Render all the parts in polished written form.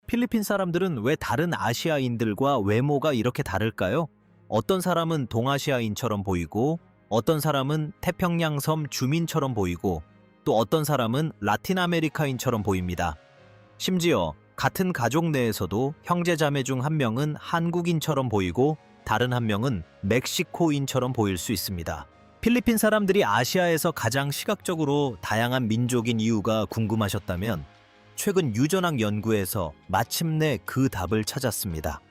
필리핀 사람들은 왜 다른 아시아인들과 외모가 이렇게 다를까요? 어떤 사람은 동아시아인처럼 보이고, 어떤 사람은 태평양섬 주민처럼 보이고, 또 어떤 사람은 라틴 아메리카인처럼 보입니다. 심지어 같은 가족 내에서도 형제자매 중 한 명은 한국인처럼 보이고 다른 한 명은 멕시코인처럼 보일 수 있습니다. 필리핀 사람들이 아시아에서 가장 시각적으로 다양한 민족인 이유가 궁금하셨다면 최근 유전학 연구에서 마침내 그 답을 찾았습니다.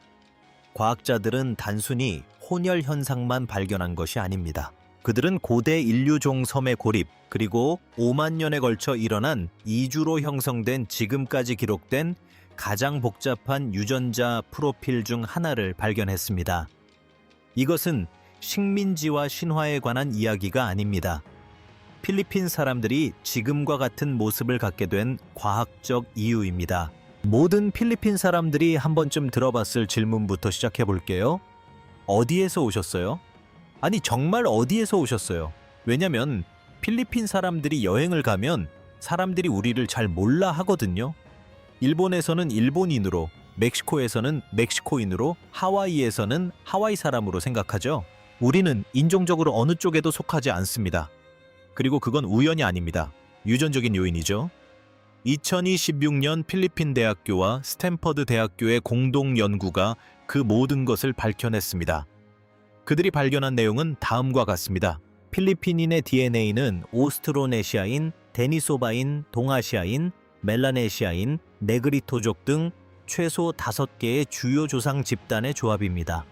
과학자들은 단순히 혼혈 현상만 발견한 것이 아닙니다. 그들은 고대 인류종 섬의 고립, 그리고 5만 년에 걸쳐 일어난 이주로 형성된 지금까지 기록된 가장 복잡한 유전자 프로필 중 하나를 발견했습니다. 이것은 식민지와 신화에 관한 이야기가 아닙니다. 필리핀 사람들이 지금과 같은 모습을 갖게 된 과학적 이유입니다. 모든 필리핀 사람들이 한 번쯤 들어봤을 질문부터 시작해 볼게요. 어디에서 오셨어요? 아니, 정말 어디에서 오셨어요? 왜냐면 필리핀 사람들이 여행을 가면 사람들이 우리를 잘 몰라 하거든요. 일본에서는 일본인으로, 멕시코에서는 멕시코인으로, 하와이에서는 하와이 사람으로 생각하죠. 우리는 인종적으로 어느 쪽에도 속하지 않습니다. 그리고 그건 우연이 아닙니다. 유전적인 요인이죠. 2016년 필리핀 대학교와 스탠퍼드 대학교의 공동 연구가 그 모든 것을 밝혀냈습니다. 그들이 발견한 내용은 다음과 같습니다. 필리핀인의 DNA는 오스트로네시아인, 데니소바인, 동아시아인, 멜라네시아인, 네그리토족 등 최소 5개의 주요 조상 집단의 조합입니다.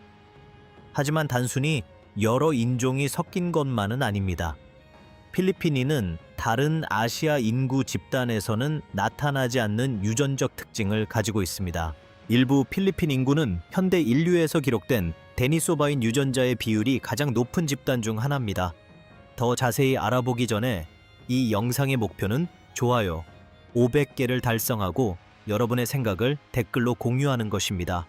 하지만 단순히 여러 인종이 섞인 것만은 아닙니다. 필리핀인은 다른 아시아 인구 집단에서는 나타나지 않는 유전적 특징을 가지고 있습니다. 일부 필리핀 인구는 현대 인류에서 기록된 데니소바인 유전자의 비율이 가장 높은 집단 중 하나입니다. 더 자세히 알아보기 전에 이 영상의 목표는 좋아요 500개를 달성하고 여러분의 생각을 댓글로 공유하는 것입니다.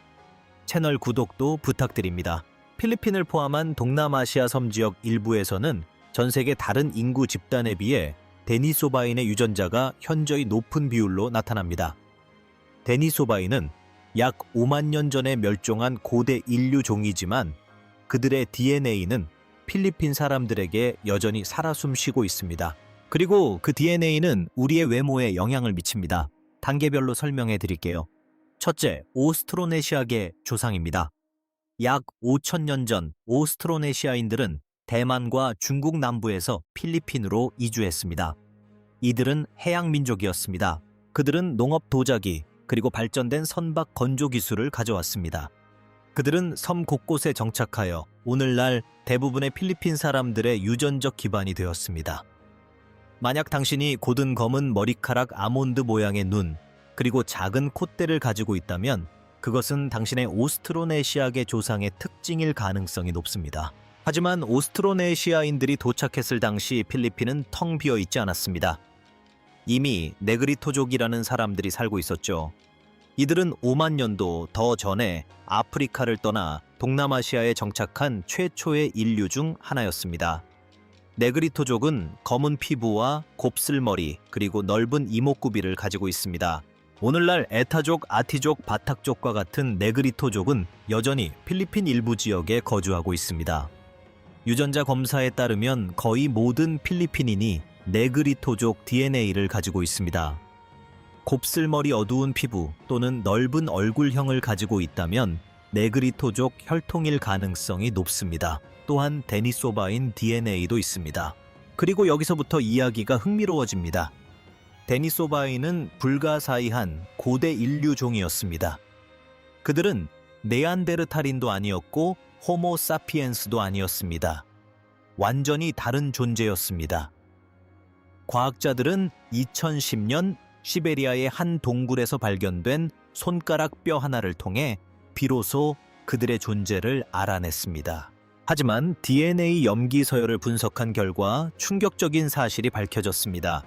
채널 구독도 부탁드립니다. 필리핀을 포함한 동남아시아 섬 지역 일부에서는 전 세계 다른 인구 집단에 비해 데니소바인의 유전자가 현저히 높은 비율로 나타납니다. 데니소바인은 약 5만 년 전에 멸종한 고대 인류 종이지만 그들의 DNA는 필리핀 사람들에게 여전히 살아 숨쉬고 있습니다. 그리고 그 DNA는 우리의 외모에 영향을 미칩니다. 단계별로 설명해 드릴게요. 첫째, 오스트로네시아계 조상입니다. 약 5,000년 전 오스트로네시아인들은 대만과 중국 남부에서 필리핀으로 이주했습니다. 이들은 해양민족이었습니다. 그들은 농업 도자기, 그리고 발전된 선박 건조 기술을 가져왔습니다. 그들은 섬 곳곳에 정착하여 오늘날 대부분의 필리핀 사람들의 유전적 기반이 되었습니다. 만약 당신이 곧은 검은 머리카락 아몬드 모양의 눈, 그리고 작은 콧대를 가지고 있다면 그것은 당신의 오스트로네시아계 조상의 특징일 가능성이 높습니다. 하지만 오스트로네시아인들이 도착했을 당시 필리핀은 텅 비어 있지 않았습니다. 이미 네그리토족이라는 사람들이 살고 있었죠. 이들은 5만 년도 더 전에 아프리카를 떠나 동남아시아에 정착한 최초의 인류 중 하나였습니다. 네그리토족은 검은 피부와 곱슬머리, 그리고 넓은 이목구비를 가지고 있습니다. 오늘날 에타족, 아티족, 바탁족과 같은 네그리토족은 여전히 필리핀 일부 지역에 거주하고 있습니다. 유전자 검사에 따르면 거의 모든 필리핀인이 네그리토족 DNA를 가지고 있습니다. 곱슬머리 어두운 피부 또는 넓은 얼굴형을 가지고 있다면 네그리토족 혈통일 가능성이 높습니다. 또한 데니소바인 DNA도 있습니다. 그리고 여기서부터 이야기가 흥미로워집니다. 데니소바인은 불가사의한 고대 인류종이었습니다. 그들은 네안데르탈인도 아니었고 호모사피엔스도 아니었습니다. 완전히 다른 존재였습니다. 과학자들은 2010년 시베리아의 한 동굴에서 발견된 손가락 뼈 하나를 통해 비로소 그들의 존재를 알아냈습니다. 하지만 DNA 염기 서열을 분석한 결과 충격적인 사실이 밝혀졌습니다.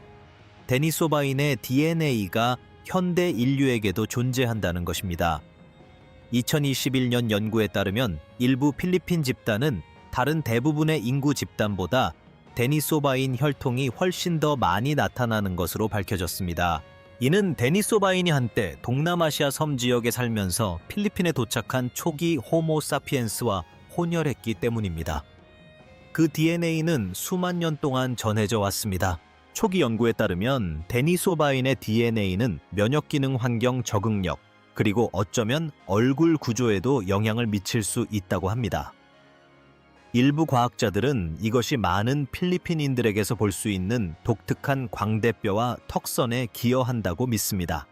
데니소바인의 DNA가 현대 인류에게도 존재한다는 것입니다. 2021년 연구에 따르면 일부 필리핀 집단은 다른 대부분의 인구 집단보다 데니소바인 혈통이 훨씬 더 많이 나타나는 것으로 밝혀졌습니다. 이는 데니소바인이 한때 동남아시아 섬 지역에 살면서 필리핀에 도착한 초기 호모사피엔스와 혼혈했기 때문입니다. 그 DNA는 수만 년 동안 전해져 왔습니다. 초기 연구에 따르면 데니소바인의 DNA는 면역 기능 환경 적응력, 그리고 어쩌면 얼굴 구조에도 영향을 미칠 수 있다고 합니다. 일부 과학자들은 이것이 많은 필리핀인들에게서 볼 수 있는 독특한 광대뼈와 턱선에 기여한다고 믿습니다.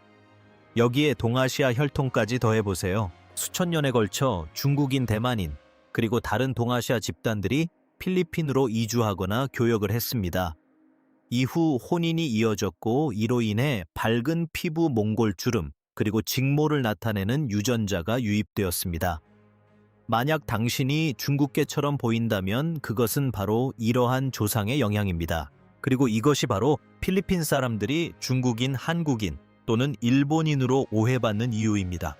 여기에 동아시아 혈통까지 더해보세요. 수천 년에 걸쳐 중국인, 대만인, 그리고 다른 동아시아 집단들이 필리핀으로 이주하거나 교역을 했습니다. 이후 혼인이 이어졌고 이로 인해 밝은 피부 몽골주름, 그리고 직모를 나타내는 유전자가 유입되었습니다. 만약 당신이 중국계처럼 보인다면 그것은 바로 이러한 조상의 영향입니다. 그리고 이것이 바로 필리핀 사람들이 중국인, 한국인 또는 일본인으로 오해받는 이유입니다.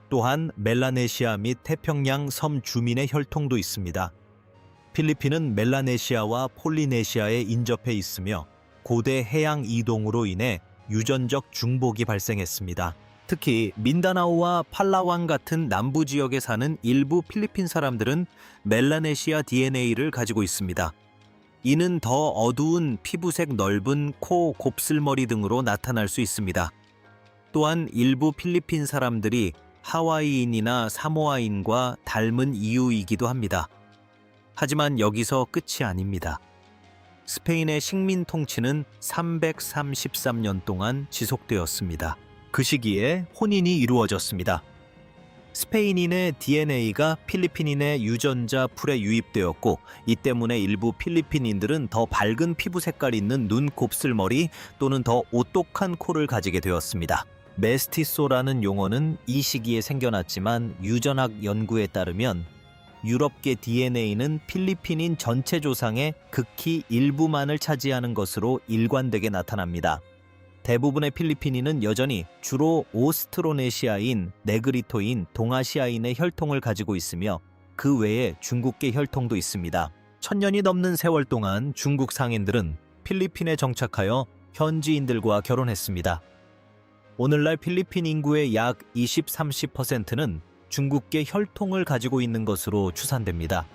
또한 멜라네시아 및 태평양 섬 주민의 혈통도 있습니다. 필리핀은 멜라네시아와 폴리네시아에 인접해 있으며 고대 해양 이동으로 인해 유전적 중복이 발생했습니다. 특히 민다나오와 팔라완 같은 남부 지역에 사는 일부 필리핀 사람들은 멜라네시아 DNA를 가지고 있습니다. 이는 더 어두운 피부색, 넓은 코, 곱슬머리 등으로 나타날 수 있습니다. 또한 일부 필리핀 사람들이 하와이인이나 사모아인과 닮은 이유이기도 합니다. 하지만 여기서 끝이 아닙니다. 스페인의 식민 통치는 333년 동안 지속되었습니다. 그 시기에 혼인이 이루어졌습니다. 스페인인의 DNA가 필리핀인의 유전자 풀에 유입되었고 이 때문에 일부 필리핀인들은 더 밝은 피부 색깔 있는 눈, 곱슬머리 또는 더 오똑한 코를 가지게 되었습니다. 메스티소라는 용어는 이 시기에 생겨났지만 유전학 연구에 따르면 유럽계 DNA는 필리핀인 전체 조상의 극히 일부만을 차지하는 것으로 일관되게 나타납니다. 대부분의 필리핀인은 여전히 주로 오스트로네시아인, 네그리토인, 동아시아인의 혈통을 가지고 있으며 그 외에 중국계 혈통도 있습니다. 1000년이 넘는 세월 동안 중국 상인들은 필리핀에 정착하여 현지인들과 결혼했습니다. 오늘날 필리핀 인구의 약 20-30%는 중국계 혈통을 가지고 있는 것으로 추산됩니다.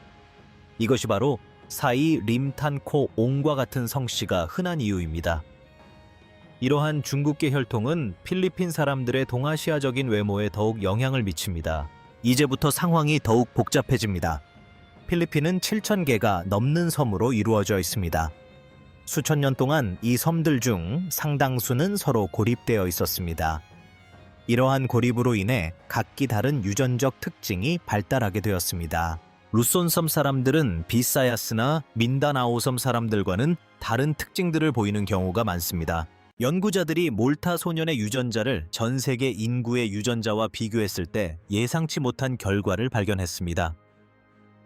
이것이 바로 사이 림탄코 옹과 같은 성씨가 흔한 이유입니다. 이러한 중국계 혈통은 필리핀 사람들의 동아시아적인 외모에 더욱 영향을 미칩니다. 이제부터 상황이 더욱 복잡해집니다. 필리핀은 7,000개가 넘는 섬으로 이루어져 있습니다. 수천 년 동안 이 섬들 중 상당수는 서로 고립되어 있었습니다. 이러한 고립으로 인해 각기 다른 유전적 특징이 발달하게 되었습니다. 루손섬 사람들은 비사야스나 민다나오섬 사람들과는 다른 특징들을 보이는 경우가 많습니다. 연구자들이 몰타 소년의 유전자를 전 세계 인구의 유전자와 비교했을 때 예상치 못한 결과를 발견했습니다.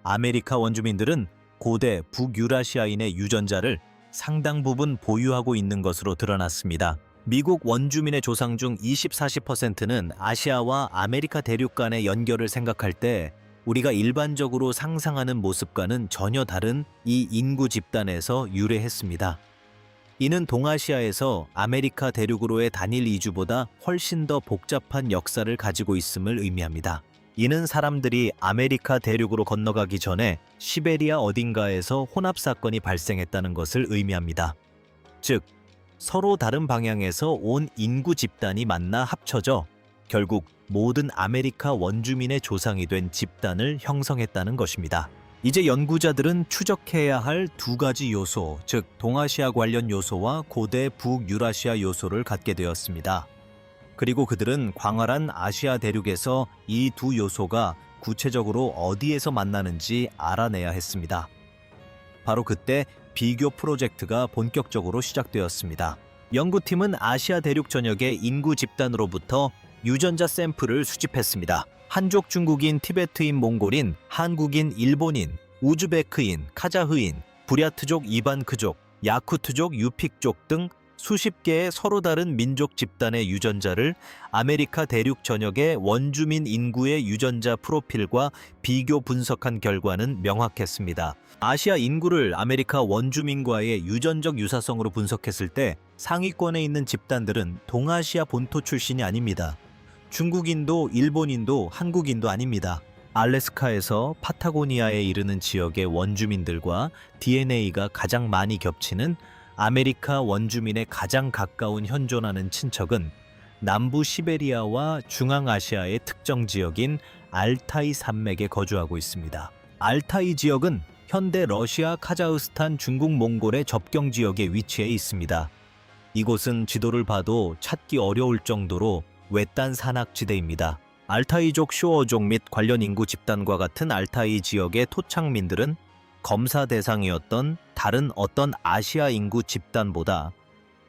아메리카 원주민들은 고대 북유라시아인의 유전자를 상당 부분 보유하고 있는 것으로 드러났습니다. 미국 원주민의 조상 중 20-40%는 아시아와 아메리카 대륙 간의 연결을 생각할 때 우리가 일반적으로 상상하는 모습과는 전혀 다른 이 인구 집단에서 유래했습니다. 이는 동아시아에서 아메리카 대륙으로의 단일 이주보다 훨씬 더 복잡한 역사를 가지고 있음을 의미합니다. 이는 사람들이 아메리카 대륙으로 건너가기 전에 시베리아 어딘가에서 혼합 사건이 발생했다는 것을 의미합니다. 즉, 서로 다른 방향에서 온 인구 집단이 만나 합쳐져 결국 모든 아메리카 원주민의 조상이 된 집단을 형성했다는 것입니다. 이제 연구자들은 추적해야 할 두 가지 요소, 즉 동아시아 관련 요소와 고대 북유라시아 요소를 갖게 되었습니다. 그리고 그들은 광활한 아시아 대륙에서 이 두 요소가 구체적으로 어디에서 만나는지 알아내야 했습니다. 바로 그때 비교 프로젝트가 본격적으로 시작되었습니다. 연구팀은 아시아 대륙 전역의 인구 집단으로부터 유전자 샘플을 수집했습니다. 한족 중국인, 티베트인, 몽골인, 한국인, 일본인, 우즈베크인, 카자흐인, 부랴트족, 이반크족, 야쿠트족, 유픽족 등 수십 개의 서로 다른 민족 집단의 유전자를 아메리카 대륙 전역의 원주민 인구의 유전자 프로필과 비교 분석한 결과는 명확했습니다. 아시아 인구를 아메리카 원주민과의 유전적 유사성으로 분석했을 때 상위권에 있는 집단들은 동아시아 본토 출신이 아닙니다. 중국인도 일본인도 한국인도 아닙니다. 알래스카에서 파타고니아에 이르는 지역의 원주민들과 DNA가 가장 많이 겹치는 아메리카 원주민에 가장 가까운 현존하는 친척은 남부 시베리아와 중앙아시아의 특정 지역인 알타이 산맥에 거주하고 있습니다. 알타이 지역은 현대 러시아, 카자흐스탄, 중국, 몽골의 접경 지역에 위치해 있습니다. 이곳은 지도를 봐도 찾기 어려울 정도로 외딴 산악지대입니다. 알타이족 쇼어족 및 관련 인구 집단과 같은 알타이 지역의 토착민들은 검사 대상이었던 다른 어떤 아시아 인구 집단보다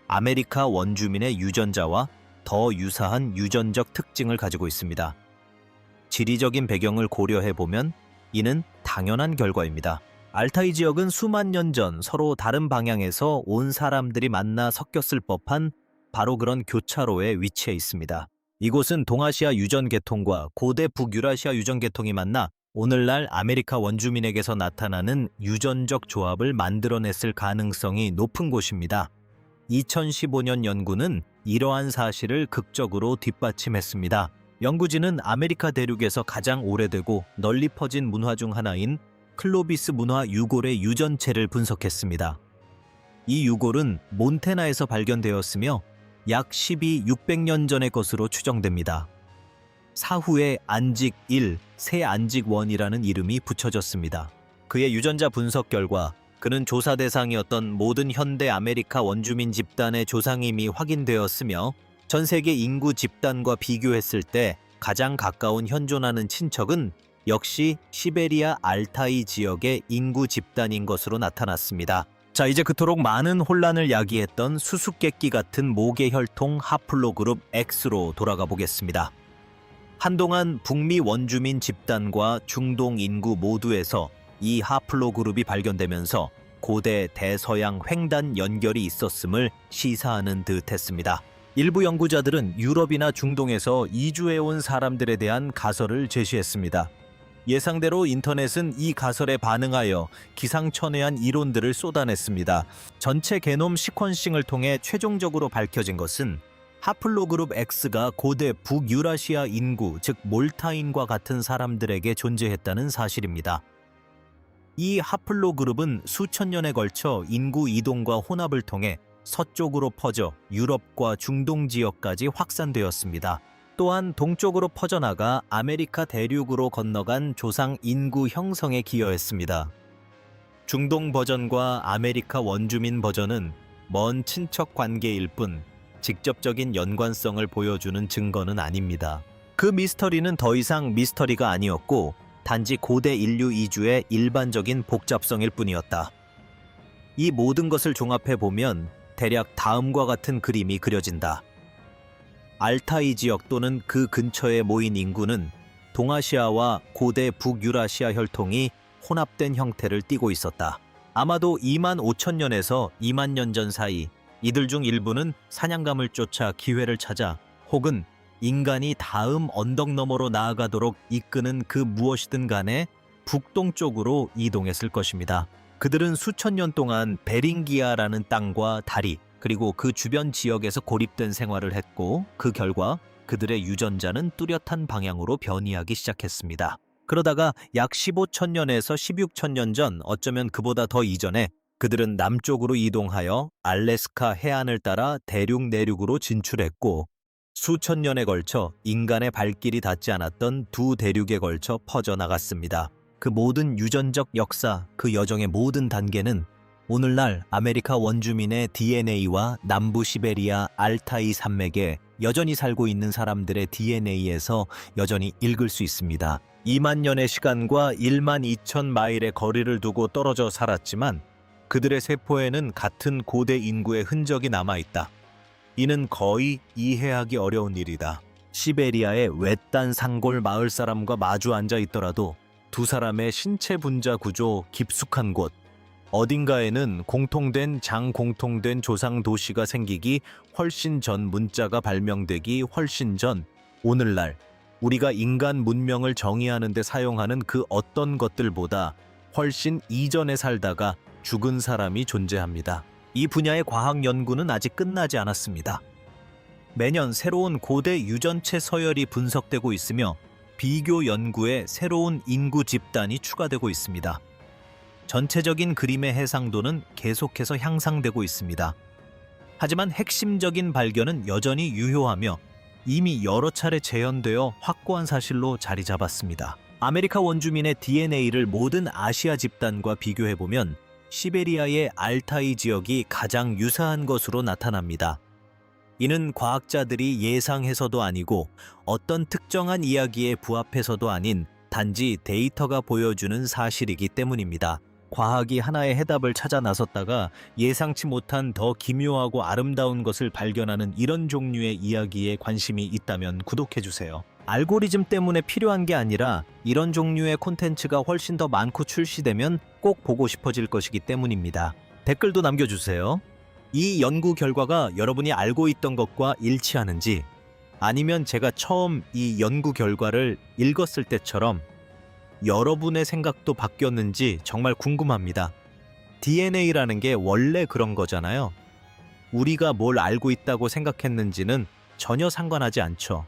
아메리카 원주민의 유전자와 더 유사한 유전적 특징을 가지고 있습니다. 지리적인 배경을 고려해보면 이는 당연한 결과입니다. 알타이 지역은 수만 년 전 서로 다른 방향에서 온 사람들이 만나 섞였을 법한 바로 그런 교차로에 위치해 있습니다. 이곳은 동아시아 유전계통과 고대 북유라시아 유전계통이 만나 오늘날 아메리카 원주민에게서 나타나는 유전적 조합을 만들어냈을 가능성이 높은 곳입니다. 2015년 연구는 이러한 사실을 극적으로 뒷받침했습니다. 연구진은 아메리카 대륙에서 가장 오래되고 널리 퍼진 문화 중 하나인 클로비스 문화 유골의 유전체를 분석했습니다. 이 유골은 몬테나에서 발견되었으며 약 600년 전의 것으로 추정됩니다. 사후에 안직 1, 새 안직 1이라는 이름이 붙여졌습니다. 그의 유전자 분석 결과 그는 조사 대상이었던 모든 현대 아메리카 원주민 집단의 조상임이 확인되었으며 전 세계 인구 집단과 비교했을 때 가장 가까운 현존하는 친척은 역시 시베리아 알타이 지역의 인구 집단인 것으로 나타났습니다. 자, 이제 그토록 많은 혼란을 야기했던 수수께끼 같은 모계 혈통 하플로그룹 X로 돌아가 보겠습니다. 한동안 북미 원주민 집단과 중동 인구 모두에서 이 하플로그룹이 발견되면서 고대 대서양 횡단 연결이 있었음을 시사하는 듯 했습니다. 일부 연구자들은 유럽이나 중동에서 이주해온 사람들에 대한 가설을 제시했습니다. 예상대로 인터넷은 이 가설에 반응하여 기상천외한 이론들을 쏟아냈습니다. 전체 게놈 시퀀싱을 통해 최종적으로 밝혀진 것은 하플로그룹 X가 고대 북유라시아 인구, 즉 몰타인과 같은 사람들에게 존재했다는 사실입니다. 이 하플로그룹은 수천 년에 걸쳐 인구 이동과 혼합을 통해 서쪽으로 퍼져 유럽과 중동 지역까지 확산되었습니다. 또한 동쪽으로 퍼져나가 아메리카 대륙으로 건너간 조상 인구 형성에 기여했습니다. 중동 버전과 아메리카 원주민 버전은 먼 친척 관계일 뿐 직접적인 연관성을 보여주는 증거는 아닙니다. 그 미스터리는 더 이상 미스터리가 아니었고 단지 고대 인류 이주의 일반적인 복잡성일 뿐이었다. 이 모든 것을 종합해보면 대략 다음과 같은 그림이 그려진다. 알타이 지역 또는 그 근처에 모인 인구는 동아시아와 고대 북유라시아 혈통이 혼합된 형태를 띠고 있었다. 아마도 2만 5천 년에서 2만 년 전 사이 이들 중 일부는 사냥감을 쫓아 기회를 찾아 혹은 인간이 다음 언덕 너머로 나아가도록 이끄는 그 무엇이든 간에 북동쪽으로 이동했을 것입니다. 그들은 수천 년 동안 베링기아라는 땅과 다리 그리고 그 주변 지역에서 고립된 생활을 했고 그 결과 그들의 유전자는 뚜렷한 방향으로 변이하기 시작했습니다. 그러다가 약 15천 년에서 16천 년 전, 어쩌면 그보다 더 이전에 그들은 남쪽으로 이동하여 알래스카 해안을 따라 대륙 내륙으로 진출했고 수천 년에 걸쳐 인간의 발길이 닿지 않았던 두 대륙에 걸쳐 퍼져나갔습니다. 그 모든 유전적 역사, 그 여정의 모든 단계는 오늘날 아메리카 원주민의 DNA와 남부 시베리아 알타이 산맥에 여전히 살고 있는 사람들의 DNA에서 여전히 읽을 수 있습니다. 2만 년의 시간과 1만 2천 마일의 거리를 두고 떨어져 살았지만 그들의 세포에는 같은 고대 인구의 흔적이 남아있다. 이는 거의 이해하기 어려운 일이다. 시베리아의 외딴 산골 마을 사람과 마주 앉아 있더라도 두 사람의 신체 분자 구조 깊숙한 곳, 어딘가에는 공통된 조상 도시가 생기기 훨씬 전 문자가 발명되기 훨씬 전 오늘날 우리가 인간 문명을 정의하는 데 사용하는 그 어떤 것들보다 훨씬 이전에 살다가 죽은 사람이 존재합니다. 이 분야의 과학 연구는 아직 끝나지 않았습니다. 매년 새로운 고대 유전체 서열이 분석되고 있으며 비교 연구에 새로운 인구 집단이 추가되고 있습니다. 전체적인 그림의 해상도는 계속해서 향상되고 있습니다. 하지만 핵심적인 발견은 여전히 유효하며 이미 여러 차례 재현되어 확고한 사실로 자리 잡았습니다. 아메리카 원주민의 DNA를 모든 아시아 집단과 비교해보면 시베리아의 알타이 지역이 가장 유사한 것으로 나타납니다. 이는 과학자들이 예상해서도 아니고 어떤 특정한 이야기에 부합해서도 아닌 단지 데이터가 보여주는 사실이기 때문입니다. 과학이 하나의 해답을 찾아 나섰다가 예상치 못한 더 기묘하고 아름다운 것을 발견하는 이런 종류의 이야기에 관심이 있다면 구독해주세요. 알고리즘 때문에 필요한 게 아니라 이런 종류의 콘텐츠가 훨씬 더 많고 출시되면 꼭 보고 싶어질 것이기 때문입니다. 댓글도 남겨주세요. 이 연구 결과가 여러분이 알고 있던 것과 일치하는지, 아니면 제가 처음 이 연구 결과를 읽었을 때처럼 여러분의 생각도 바뀌었는지 정말 궁금합니다. DNA라는 게 원래 그런 거잖아요. 우리가 뭘 알고 있다고 생각했는지는 전혀 상관하지 않죠.